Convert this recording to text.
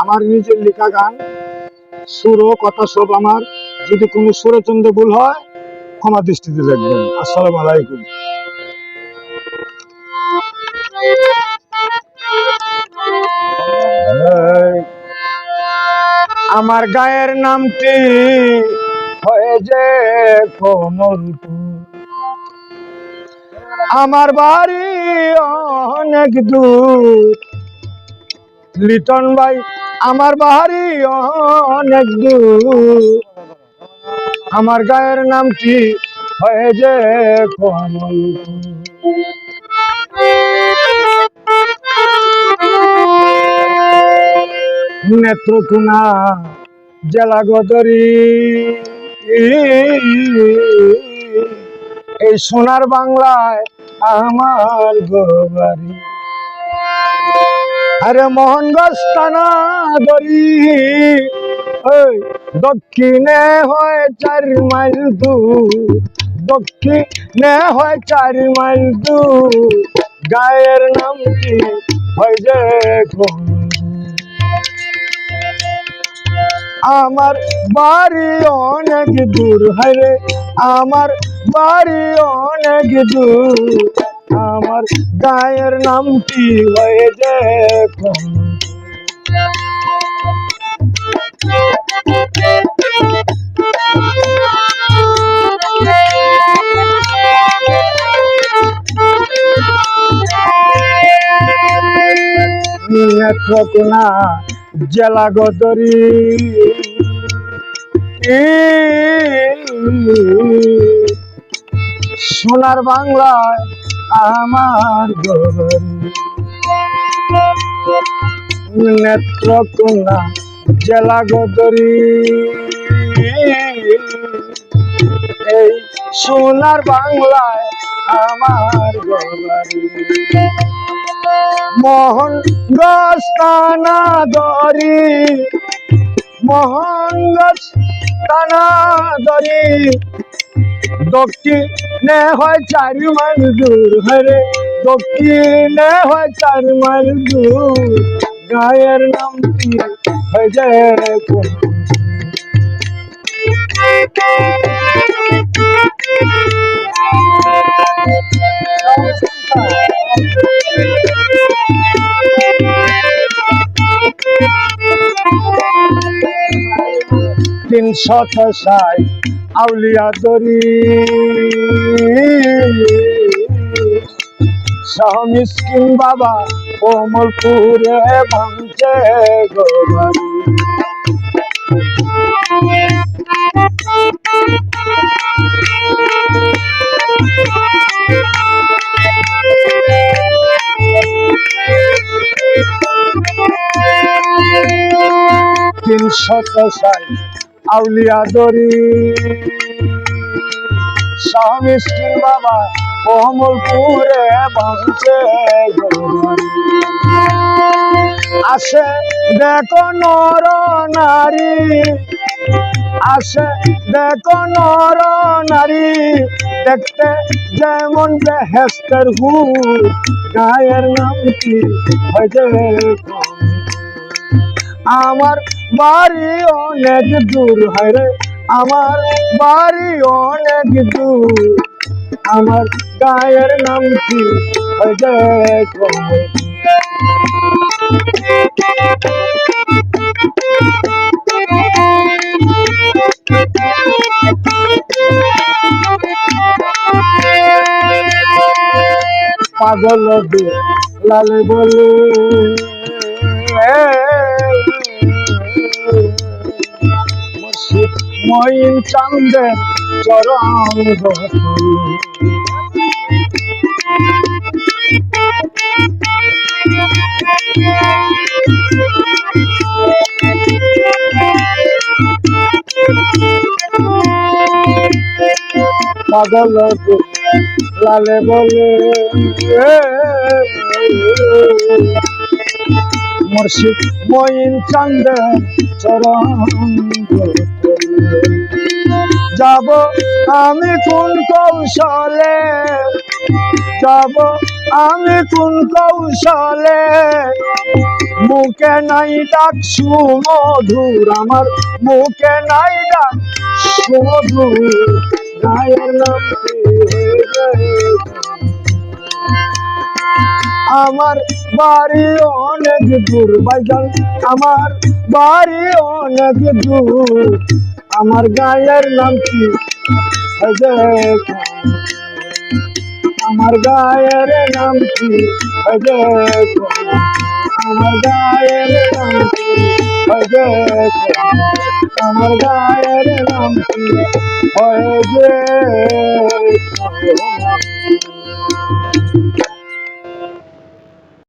আমার নিজের লেখা গান, সুর ও কথা সব আমার। যদি কোনো সুরচন্দ্র ভুল হয় ক্ষমা দৃষ্টিতে দেখবেন। আসসালামু আলাইকুম। আমার গায়ের নামটি হয়ে যে কমলপুর, আমার বাড়ি অনেক দূর। লিটন ভাই আমার বাড়ি অনেক দূর, আমার গায়ের নামটি হয়ে যে কমলপুর। নেত্রকোনা জেলা গদরি, এই সোনার বাংলায় আমার বাড়ি। আরে মোহনগঞ্জ থানা ধরি, দক্ষিণে হয় 4 মাইল দূর, দক্ষিণে হয় 4 মাইল দূর। গায়ের নামটি হয় যে আমার বাড়ি অনেক দূর। হায়রে আমার বাড়ি অনেক দূর, আমার গায়ের নামটি হয়ে যে নেত্রকোনা জেলা গদরি, সোনার বাংলায় আমার গদরি। নেত্রকোনা জেলা গদরি, এই সোনার বাংলায় আমার গদরি। মোহনগঞ্জ থানা ধরি, মোহনগঞ্জ থানা ধরি, দক্ষিণে হয় 4 মাইল দূর। হরে দক্ষিণে হয় 4 মাইল দূর, গায়ের নামটি হয়ে যায় তিনশত সাই আউলিয়া দরি, শাহ মিসকিন বাবা কমলপুরে ভাঙছে গোবারি। 300 সাই আউলিয়া দরি, শাহ মিসকিন বাবা কমলপুরে ভাঙছে গোবারি। আসে দেখো নর নারী, আসে দেখো নর নারী, দেখতে যেমন বেহেশতের হুর। গায়ের নামটি হয় যে আমার বাড়ি অনেক দূর। হায়রে আমার বাড়ি অনেক দূর, আমার গায়ের নামটি হয় যে পাগল লালে বলে মঈন চান্দের চরণ পাগল লালে বলে মুর্শিদ মঈন চান্দের চরণ যাব আমি কোন কৌশলে, যাব আমি কোন কৌশলে মুখে নাই ডাক সুমধুর আমার মুখে নাই ডাক সুমধুর গায়ের নাম কি আমার বাড়ি অনেক দূর ভাইজান আমার বাড়ি অনেক দূর আমার গায়ের নাম কি আমার গায়ের নাম কি আমার গায়ের নাম কি আমার গায়ের নাম কি